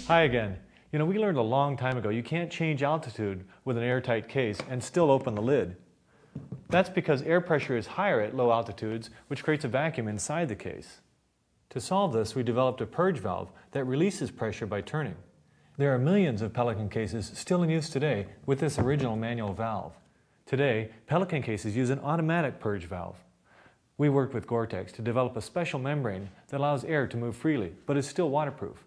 Hi again. We learned a long time ago you can't change altitude with an airtight case and still open the lid. That's because air pressure is higher at low altitudes, which creates a vacuum inside the case. To solve this, we developed a purge valve that releases pressure by turning. There are millions of Pelican cases still in use today with this original manual valve. Today, Pelican cases use an automatic purge valve. We worked with Gore-Tex to develop a special membrane that allows air to move freely, but is still waterproof.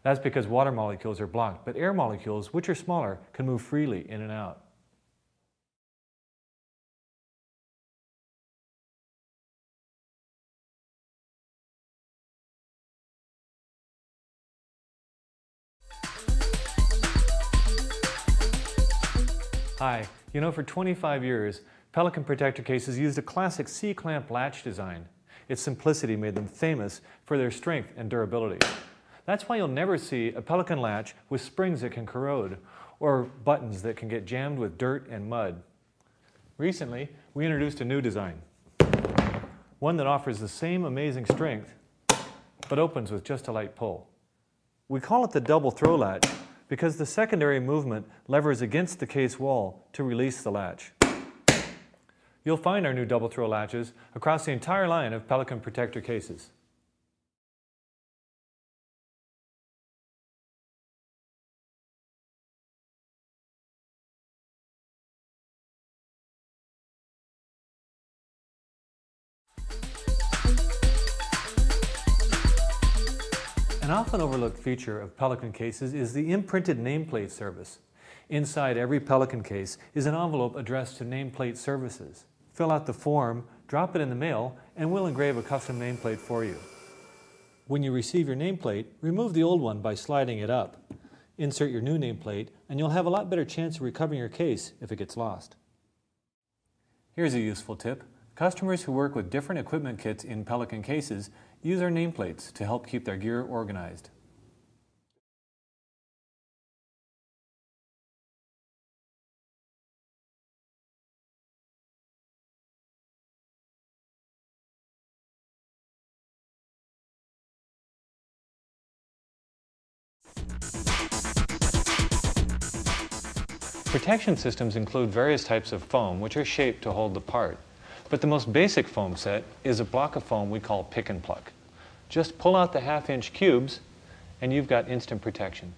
That's because water molecules are blocked, but air molecules, which are smaller, can move freely in and out. Hi, for 25 years, Pelican protector cases used a classic C-clamp latch design. Its simplicity made them famous for their strength and durability. That's why you'll never see a Pelican latch with springs that can corrode or buttons that can get jammed with dirt and mud. Recently, we introduced a new design, one that offers the same amazing strength but opens with just a light pull. We call it the double throw latch because the secondary movement levers against the case wall to release the latch. You'll find our new double throw latches across the entire line of Pelican protector cases. An often overlooked feature of Pelican cases is the imprinted nameplate service. Inside every Pelican case is an envelope addressed to nameplate services. Fill out the form, drop it in the mail, and we'll engrave a custom nameplate for you. When you receive your nameplate, remove the old one by sliding it up. Insert your new nameplate, and you'll have a lot better chance of recovering your case if it gets lost. Here's a useful tip. Customers who work with different equipment kits in Pelican cases use our nameplates to help keep their gear organized. Protection systems include various types of foam which are shaped to hold the part. But the most basic foam set is a block of foam we call pick and pluck. Just pull out the half-inch cubes and you've got instant protection.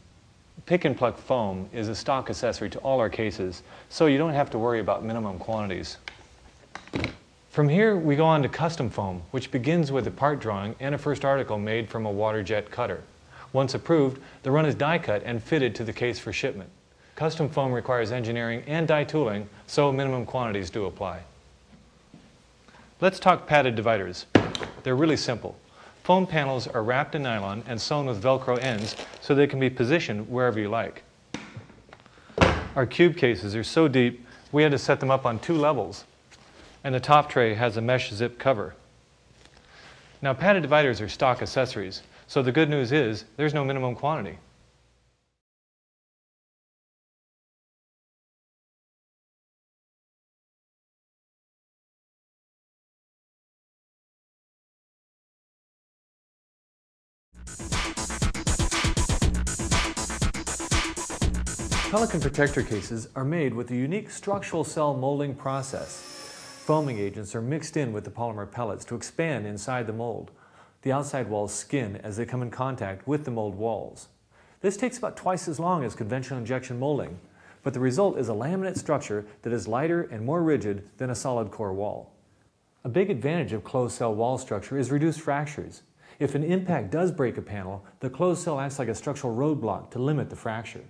Pick and pluck foam is a stock accessory to all our cases, so you don't have to worry about minimum quantities. From here we go on to custom foam, which begins with a part drawing and a first article made from a water jet cutter. Once approved, the run is die cut and fitted to the case for shipment. Custom foam requires engineering and die tooling, so minimum quantities do apply. Let's talk padded dividers. They're really simple. Foam panels are wrapped in nylon and sewn with Velcro ends so they can be positioned wherever you like. Our cube cases are so deep we had to set them up on 2 levels, and the top tray has a mesh zip cover. Now, padded dividers are stock accessories, so the good news is there's no minimum quantity. Pelican protector cases are made with a unique structural cell molding process. Foaming agents are mixed in with the polymer pellets to expand inside the mold. The outside walls skin as they come in contact with the mold walls. This takes about twice as long as conventional injection molding, but the result is a laminate structure that is lighter and more rigid than a solid core wall. A big advantage of closed cell wall structure is reduced fractures. If an impact does break a panel, the closed cell acts like a structural roadblock to limit the fracture.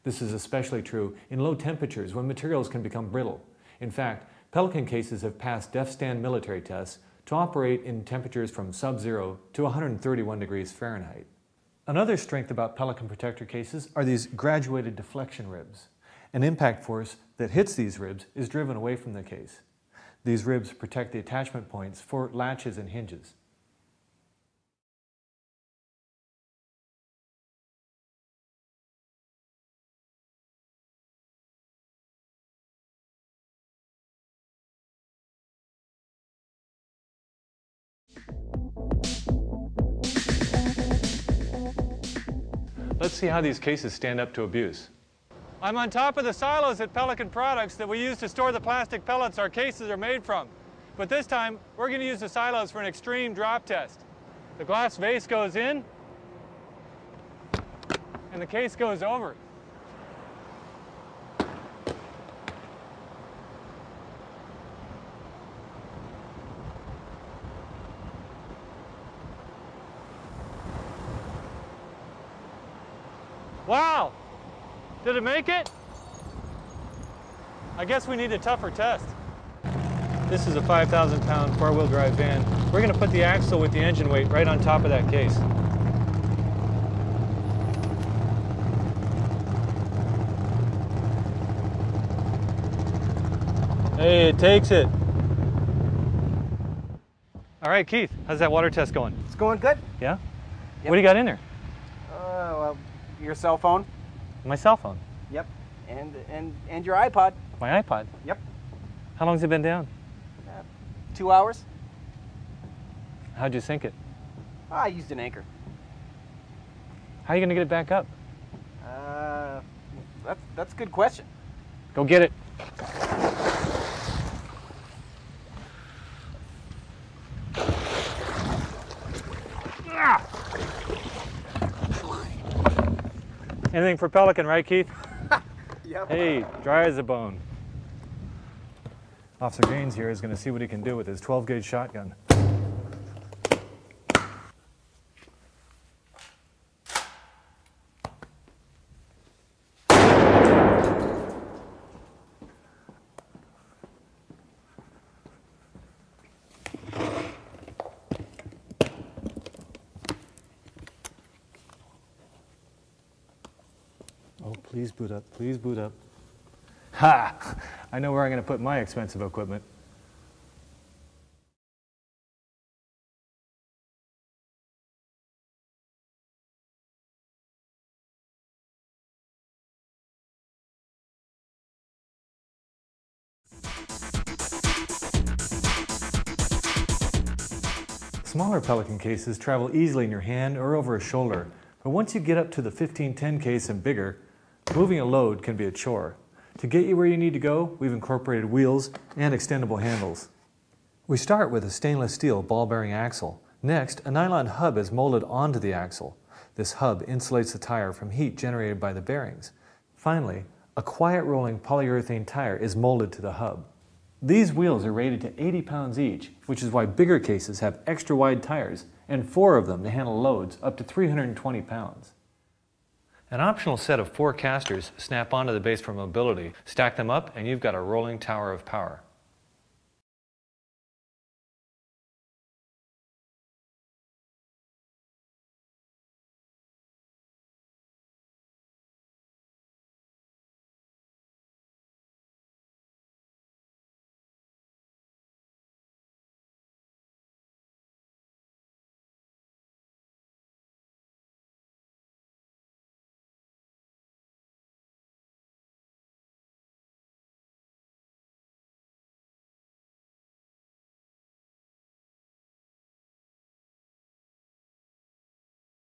This is especially true in low temperatures when materials can become brittle. In fact, Pelican cases have passed DEF-STAN military tests to operate in temperatures from sub-zero to 131 degrees Fahrenheit. Another strength about Pelican protector cases are these graduated deflection ribs. An impact force that hits these ribs is driven away from the case. These ribs protect the attachment points for latches and hinges. Let's see how these cases stand up to abuse. I'm on top of the silos at Pelican Products that we use to store the plastic pellets our cases are made from. But this time, we're going to use the silos for an extreme drop test. The glass vase goes in, and the case goes over. Wow! Did it make it? I guess we need a tougher test. This is a 5,000-pound four-wheel drive van. We're going to put the axle with the engine weight right on top of that case. Hey, it takes it. All right, Keith, how's that water test going? It's going good. Yeah? Yep. What do you got in there? Well, your cell phone. My cell phone. Yep. And your iPod. My iPod? Yep. How long's it been down? 2 hours. How'd you sink it? I used an anchor. How are you going to get it back up? That's a good question. Go get it. Anything for Pelican, right, Keith? Yep. Hey, dry as a bone. Officer Gaines here is going to see what he can do with his 12-gauge shotgun. Oh, please boot up, please boot up. Ha! I know where I'm going to put my expensive equipment. Smaller Pelican cases travel easily in your hand or over a shoulder, but once you get up to the 1510 case and bigger, moving a load can be a chore. To get you where you need to go, we've incorporated wheels and extendable handles. We start with a stainless steel ball-bearing axle. Next, a nylon hub is molded onto the axle. This hub insulates the tire from heat generated by the bearings. Finally, a quiet-rolling polyurethane tire is molded to the hub. These wheels are rated to 80 pounds each, which is why bigger cases have extra wide tires and 4 of them to handle loads up to 320 pounds. An optional set of 4 casters snap onto the base for mobility. Stack them up and you've got a rolling tower of power.